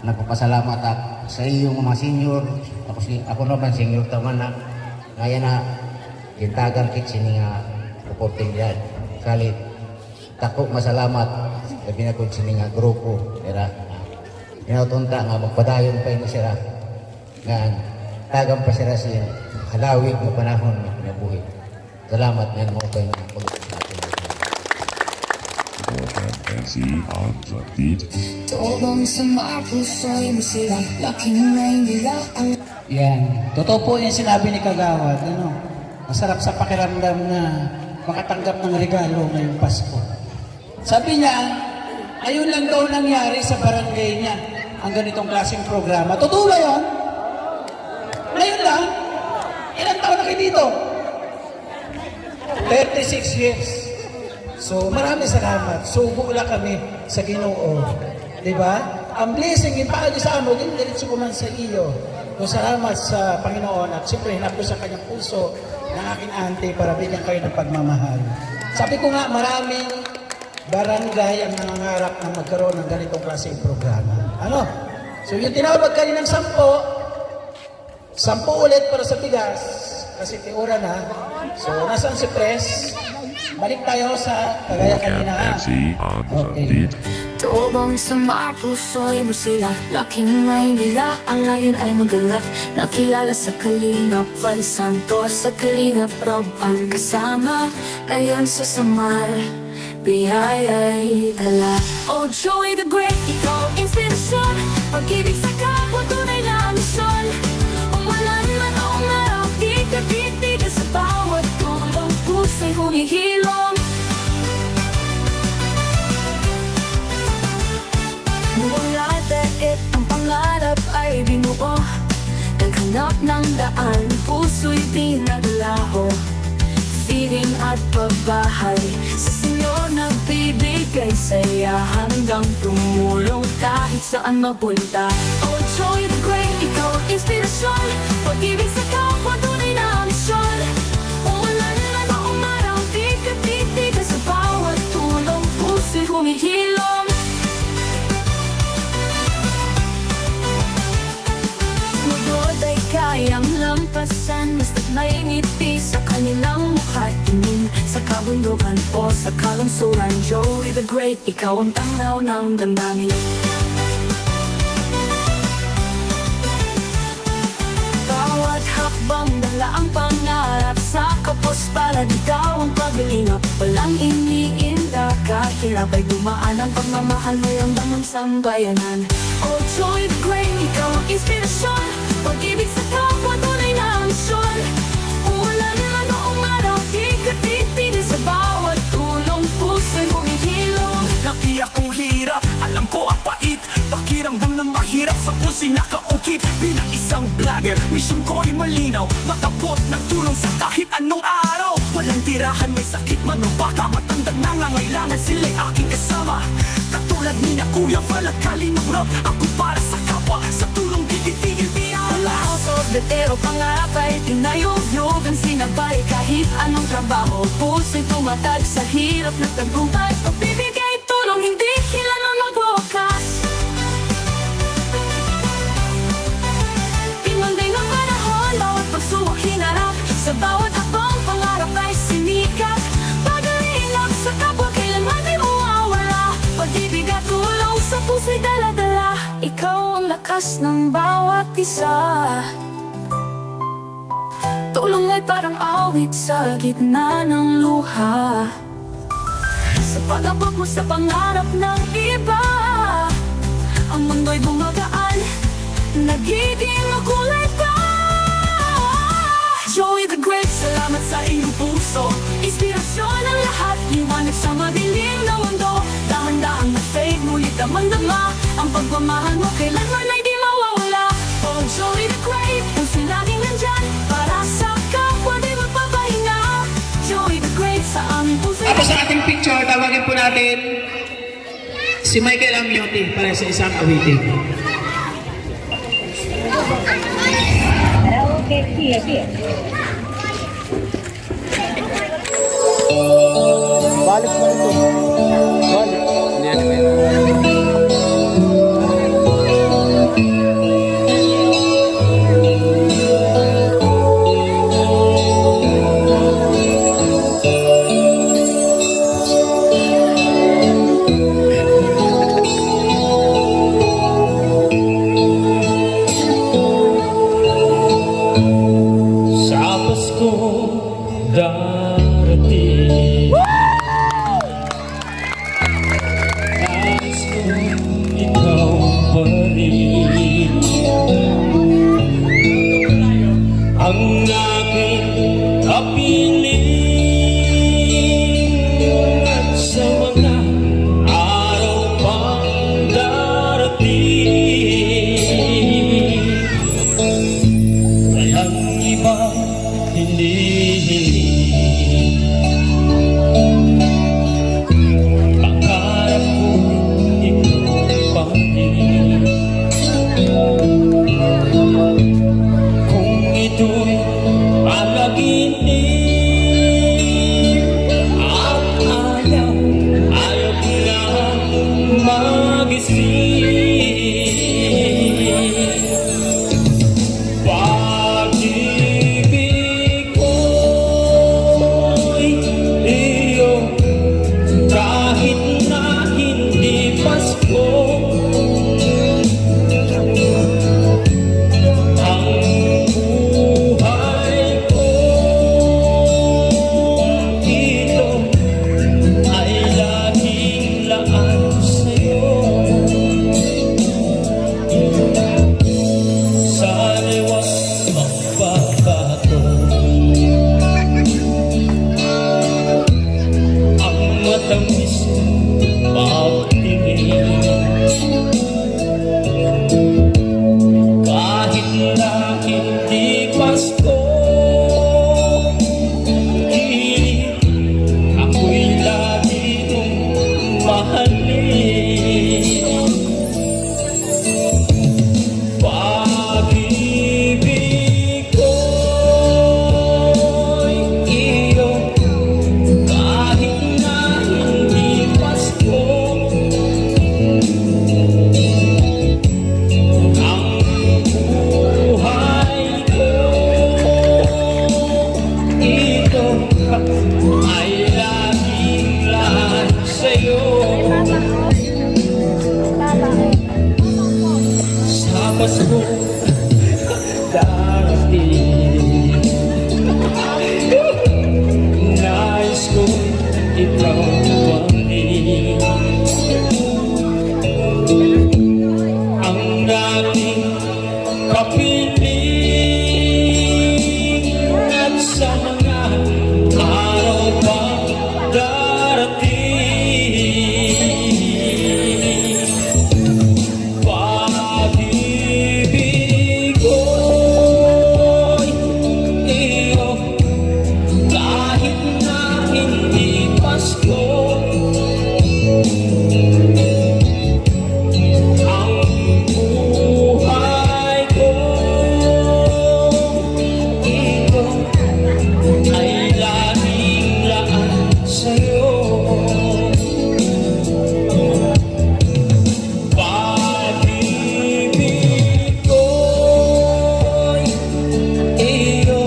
nagpapasalamat at sa iyong mga senior, ako naman senior taman na, ngayon na, gintagan kit sini nga reporting yan. Kali, tako masalamat, sabi na kung sini nga grupo, kaya, inautunta nga magpadayon pa ino sila, nga, tagang pa sila siya, halawig na panahon na pinabuhi. Salamat nga mo kayo ng pagkakas natin. on the beat. Yan. Totoo po yung sinabi ni Kagawad. Ano? Masarap sa pakiramdam na makatanggap ng regalo ngayong Pasko. Sabi niya, ayun lang daw nangyari sa barangay niya ang ganitong klaseng programa. Totoo ba yun? Ngayon lang? Ilang taon na kayo dito? 36 years. So, maraming salamat. Sugo lang kami sa Ginoo. Diba? Ang blessing, yung paano sa amo, din diretso ko man sa iyo. So, salamat sa Panginoon at siyempre hinap ko sa kanyang puso ng aking auntie para bigyan kayo ng pagmamahal. Sabi ko nga, maraming barangay ang nangangarap na magkaroon ng ganitong klaseng programa. Ano? So, yung tinawag kayo ng 10 ulit para sa bigas, kasi tiura na. So, nasaan si Pres? Balik tayo sa kagaya kanina. Okay. Tuobang sa mga puso'y masila, laking may nila, ang layon ay magalak. Nakilala sa Kalingap, Val Santos, sa Kalingap Rob ang kasama. Ngayon sa Samar, biyaya'y dala. Oh Joey the Great, ikaw ang inspirasyon, pag-ibig sa kapwa, tunay na misyon. Umulan man o umaraw, di ka titigil sa bawat tulong, puso'y humihilom. Mula dait ang pangarap ay binuo, naghanap ng daan, puso'y pinaglaho. Feeling at pagbahay, sa Senyor nagbibigay saya, hanggang tumulong kahit saan mapunta. Oh Joy the Great, ikaw ang inspirasyon, pag-ibig sa kapwa, tunay na misyon. Umulan man o umaraw, di ka titigil sa bawat tulong, puso'y humihilom. Ay kayang lampasan, basta't may ngiti sa kanilang mukha. Tingin sa kabundukan o sa kalungsuran, Joey the Great, ikaw ang tanglaw ng damdamin. Bawat hakbang dala ang pangarap, sa kapos palad ikaw ang paglingap. Walang iniinda, kahirap ay dumaan ang pagmamahal mo yung damang sambayanan. Oh Joey the Great, ikaw ang inspirasyon, pag-ibig sa kapwa, tunay na misyon. Umulan man o umaraw, di ka titigil sa bawat tulong, puso'y humihilom. Laki akong hirap, alam ko ang pait, pakiramdam ng mahirap sa puso'y nakaukit. Bilang isang vlogger, mission ko ay malinaw, makabot ng tulong sa kahit anong araw. Walang tirahan, may sakit man o baka matandang nangangailangan, sila'y aking kasama. Katulad ni na Kuya Val at Kalingap Rob, ako para sa kapwa, sa tulong di titigil biyala. Pero pangarap ay tinayog-yog ang sinabay, kahit anong trabaho, puso'y tumatag sa hirap na tagumpay. Pagbibigay tulong, hindi kailanman magbukas. Pinunday ng panahon, bawat pagsubok hinarap, sa bawat hakbang pangarap ay sinikap. Pag-alingap sa kapwa, kailanman di mawawala, pag-ibig at tulong sa puso'y dala-dala. Ikaw ang lakas ng bawat isa, tulong ay parang awit sa gitna ng luha. Sa pag-abot mo sa pangarap ng iba, ang mundo'y bumagaan, nagiging makulay pa. Joey the Great, salamat sa iyong puso, inspirasyon ang lahat, liwanag sa madilim na mundo. Dahan-dahang nag-fade, ngunit damang-dama ang pagmamahal mo, kailanman ay di mawawala. Oh Joey the Great, puso'y laging nandyan para sa kapwa, di magpapahinga. Joey the Great, sa aming puso'y... Tapos sa ating picture, tawagin po natin si Michael Amiotti para sa isang awitin. Okay, here. Balik mo ito. Balik. Pasko darating. Nais ko ikaw balik. Ang dating kapiling at sa mga araw pa darating. Pag-ibig ko'y iyo kahit na hindi Pasko. Ang buhay ko ito ay laging laan sa'yo. Pag-ibig ko'y iyo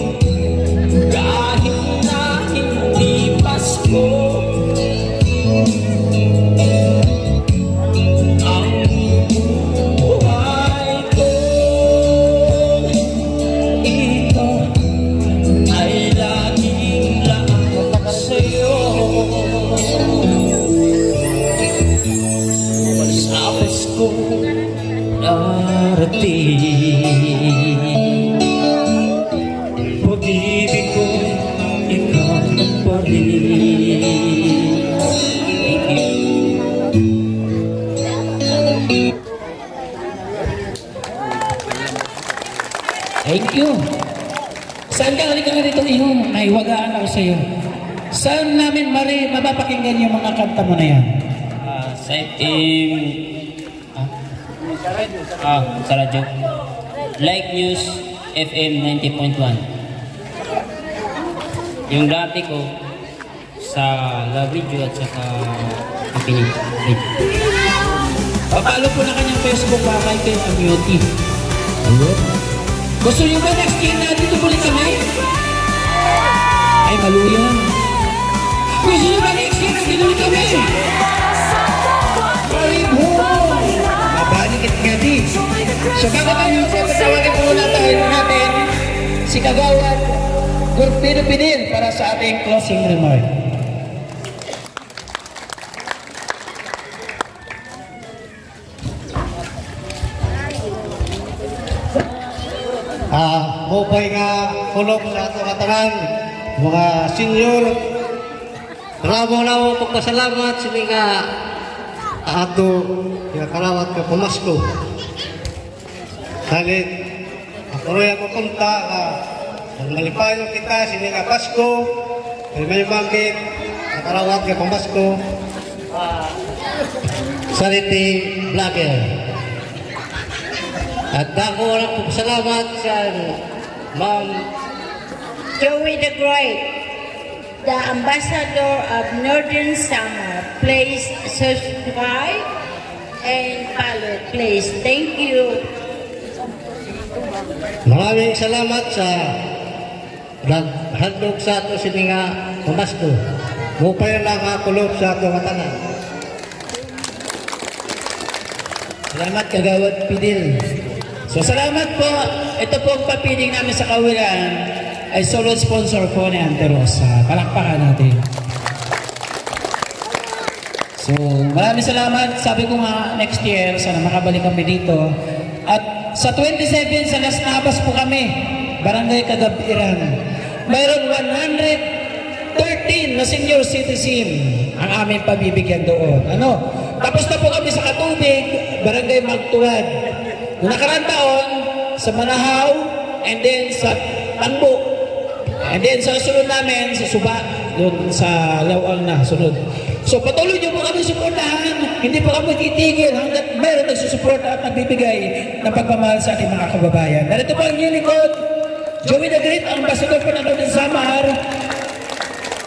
kahit na hindi Pasko. Ang buhay ko ito ay laging laan sa'yo. Sa Pasko darating. Pag-ibig ko ikaw pa rin. Thank you. Saan ka? Halika nga dito, iyo. Naiwagaan ako sa iyo. Saan namin mapapakinggan yung mga kanta mo na yan? Sa sa radyo. Like News FM 90.1. Yung dati ko sa Love Radio at saka Pipinig Radio. Papalo po na kanyang Facebook kay Ken Amyoti. Gusto niyo ba next year na dito muli kami? Ay, maluyan. Gusto niyo ba next year na dito muli kami? Mabalikit nga di. So bago tayo sa patawagin po natin si Kagawad Gurpino Pinil para sa ating closing remark. Mupay nga kulog sa ato katanan, mga senior. Maraming pagpasalamat sa mga ato nga karawat ka pamasko. Salit, ako rin ako kumta nga malipayo kita sa mga Pasko, may mangkit, karawat ka pamasko. Salit ni Vlogger. At ako lang pagpasalamat sa Ma'am Joey the Great, the ambassador of Northern Summer. Please subscribe and follow, please. Thank you. Maraming salamat sa naghandog sa ato sa mga pamasko. Mupay lang kulog sa ato katanan. Salamat Kagawad Pidil. So salamat po. Ito po ang papiling namin sa Kawiran ay solo sponsor po ni Ante Rosa. Palakpakan natin. So maraming salamat. Sabi ko nga next year sana makabalik kami dito. At sa 27 sa Las Navas po kami, Barangay Cagabiran. Mayroon 113 na senior citizen ang aming pabibigyan doon. Tapos na po kami sa Katubig, Barangay Magtuwad. Noong nakarang taon, sa Manahaw, and then sa Tanbo. And then sa sunod namin, sa Suba, doon sa Lawal na, sunod. So patuloy niyo po kami suportahan. Hindi po kami titigil hanggat meron nagsusuporta at nagbibigay ng pagmamahal sa ating mga kababayan. Narito po ang lilikod, Joey the Great, ang ambassador po ng Northern Samar.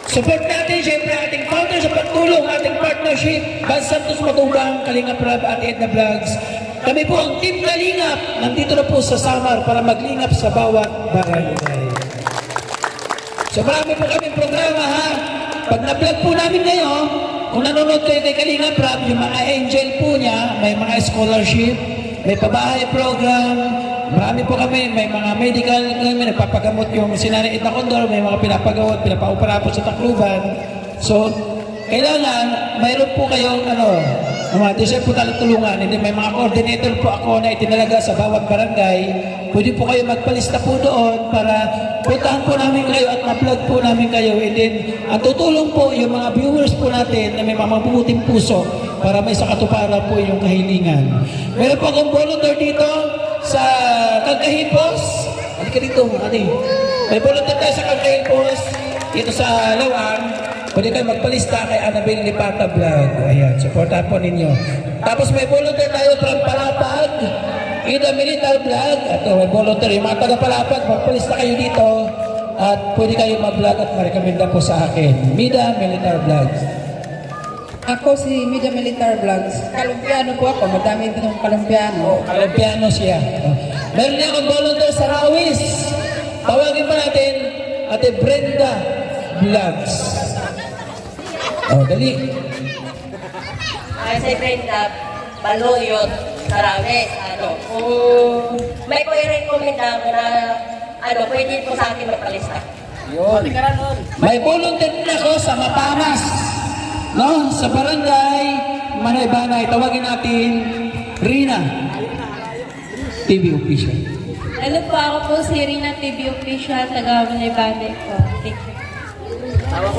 Support natin siyempre ating founder sa pagtulong, ating partnership, Bas Santos Matubang, Kalingap Rab at Edna Vlogs. Kami po ang Team Kalingap, nandito na po sa Samar para maglingap sa bawat barangay. So marami po kami programa ha. Pag na-vlog po namin ngayon, kung nanonood kayo kay Kalingap Rab, yung mga angel po niya, may mga scholarship, may pabahay program, marami po kami, may mga medical kami, nagpapagamot yung sinanait na kondor, may mga pinapagawa, pinapaupara po sa Tacloban. So, kailangan, mayroon po kayong mga deserve po talang tulungan. Hindi, may mga coordinator po ako na itinalaga sa bawat barangay. Pwede po kayo magpalista po doon para puntahan po namin kayo at ma-vlog po namin kayo. And then, ang tutulong po yung mga viewers po natin na may mga mabubuting puso para may sakatuparan po yung kahilingan. Meron po akong volunteer dito sa Kagkahipos. Halika dito, ate. May volunteer tayo sa Kagkahipos dito sa Lawang. Pwede kayo magpalista kay Annabelle Lipata Vlog. Ayan, supportahan po ninyo. Tapos may volunteer tayo from Palapag, Ida Militar Vlog. At may volunteer, yung mga taga-Palapag, magpalista kayo dito. At pwede kayo mag-vlog at marekomenda po sa akin. Mida Militar Vlogs. Ako si Media Militar Vlogs. Kalumpiano po ako. Madami din ng kalumpiano. Kalumpiano siya. Meron niya akong volunteer sa Rawis. Tawagin pa natin, Ate Brenda Vlogs. Dali. Ay, si Brenda, Baluyot, Sarames, kung may ko i-recommenda mo na, pwede po sa akin magpalista. Yun. May volunteer din ako sa Mapamas. No? Sa barangay Manay-Banay. Tawagin natin Rina TV Official. Hello po, ako po si Rina TV Official, taga-Manay-Banay po. Thank you.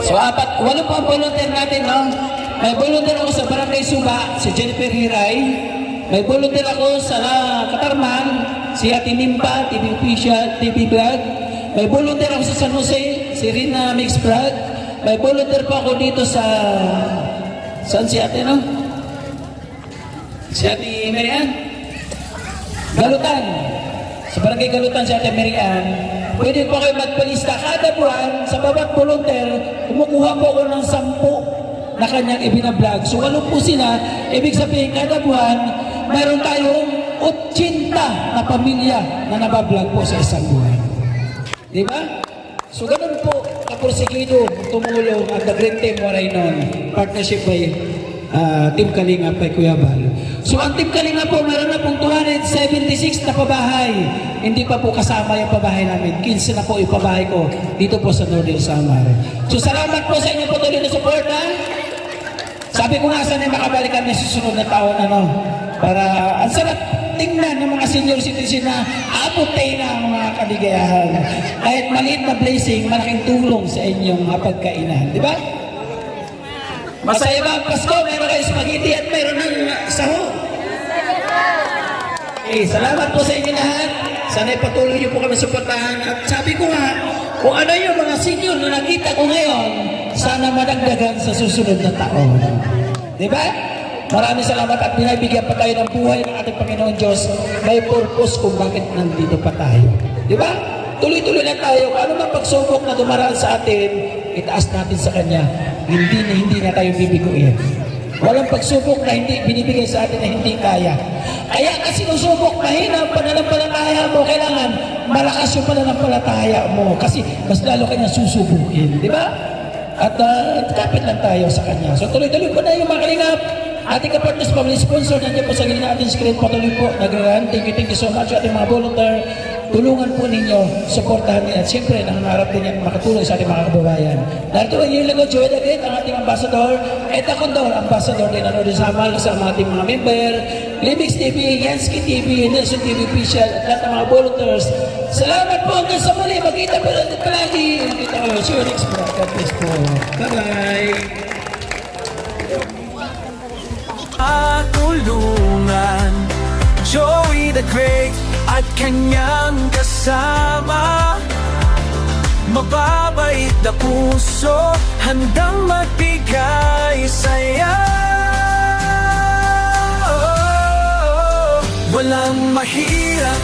So, walo po ang volunteer natin, no? May volunteer ako sa Barangay Suba, si Jennifer Hiray. May volunteer ako sa Katarman, si Ate Nimpa, TV Official, TV Vlog. May volunteer ako sa San Jose, si Rina Mix Vlog. May volunteer pa ako dito sa... Saan si Ate, no? Si Ate Marian? Galutan. Sa Barangay Galutan si Ate Marian. Pwede po kayo magpalista kada buwan sa bawat volunteer, kumukuha po ako ng 10 na kanyang ibinablog. So 8 po sila, ibig sabihin kada buwan, mayroon tayong 80 na pamilya na nabablog po sa isang buwan. Di ba? So ganun po, kaporsigido, tumulong at the Green Team Waray nun, partnership by Team Kalinga by Kuya Bal. So ang Team Kalinga po, meron na pong 276 na pabahay. Hindi pa po kasama yung pabahay namin. 15 na po yung pabahay ko dito po sa Northern Samar. So salamat po sa inyo po tuloy na support, ha? Sabi ko nga sana makabalik kami sa susunod na taon, para ang sarap tingnan ng mga senior citizen na abotay na ang mga kaligayahan. Kahit maliit na blessing, malaking tulong sa inyong mapagkainan. Di ba? Masaya ba ang Pasko? Meron kayo spaghetti at meron ng sahog. Salamat po sa inyo lahat. Sana'y patuloy niyo po kami suportahan. At sabi ko nga, kung ano yung mga senior na nakita ko ngayon, sana madagdagan sa susunod na taon. Di ba? Maraming salamat at binibigyan pa tayo ng buhay ng ating Panginoon Diyos. May purpose kung bakit nandito pa tayo. Di ba? Tuloy-tuloy lang tayo. Kung ano man pagsubok na dumaraan sa atin, itaas natin sa Kanya. Hindi na tayo bibiguin. Walang pagsubok na hindi binibigay sa atin na hindi kaya. Kaya kasi sinusubok, mahina ang pananampalataya mo. Kailangan malakas yung pananampalataya mo. Kasi mas lalo kanyang susubukin. Di ba? At kapit lang tayo sa Kanya. So tuloy-tuloy po na yung mga kalingap. Ating kapartners, family sponsor, nandiyan po sa gilid natin screen, patuloy po, nag-run. Thank you so much sa ating mga volunteer. Tulungan po ninyo, supportahan niyo. At siyempre, nangangarap din yan makatulong sa ating mga kababayan. Narito ang year lago, Joel Agret, ang ating ambassador. Eta Condor, ambassador din ano din sama sa ating mga member. Libix TV, Yansky TV, Nelson TV Official, at lahat ng mga volunteers. Salamat po hanggang sa muli. Magkita po natin palagi. Magkita ko. See you next vlog. God bless po. Bye-bye. Tulungan Joey the Great at kanyang kasama, mababait na puso, handang magbigay saya. Walang mahirap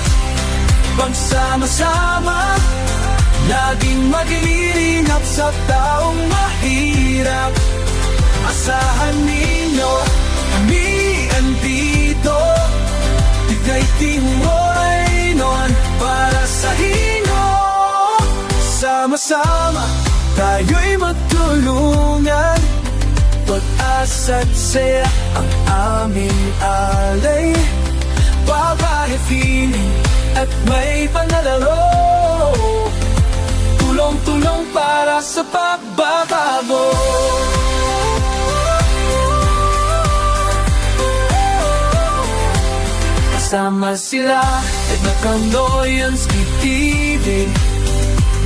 pag sama-sama, laging maglilingap sa taong mahirap. Asahan ninyo, kami andito, tigay timoy noon para sa inyo. Sama-sama, tayo'y magtulungan, pag-asa't saya ang aming alay. at may panlalaro. Tulong-tulong para sa pagbabago. Kasama sila Edna Candoyans, TV,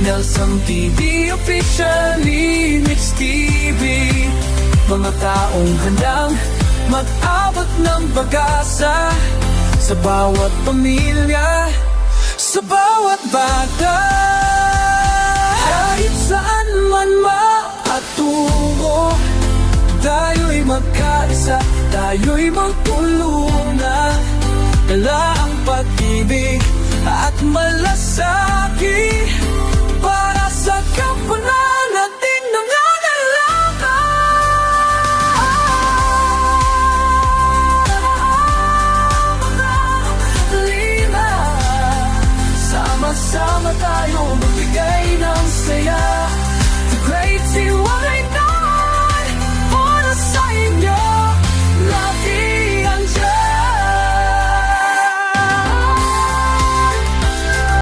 Nelson TV, officially Mix TV. Mga taong handang mag-abot ng pag-asa sa bawat pamilya, sa bawat bata. Kahit saan man maatungo, tayo'y magkaisa, tayo'y magtulungan. Dala ang pag-ibig at malasakit para sa kapwa.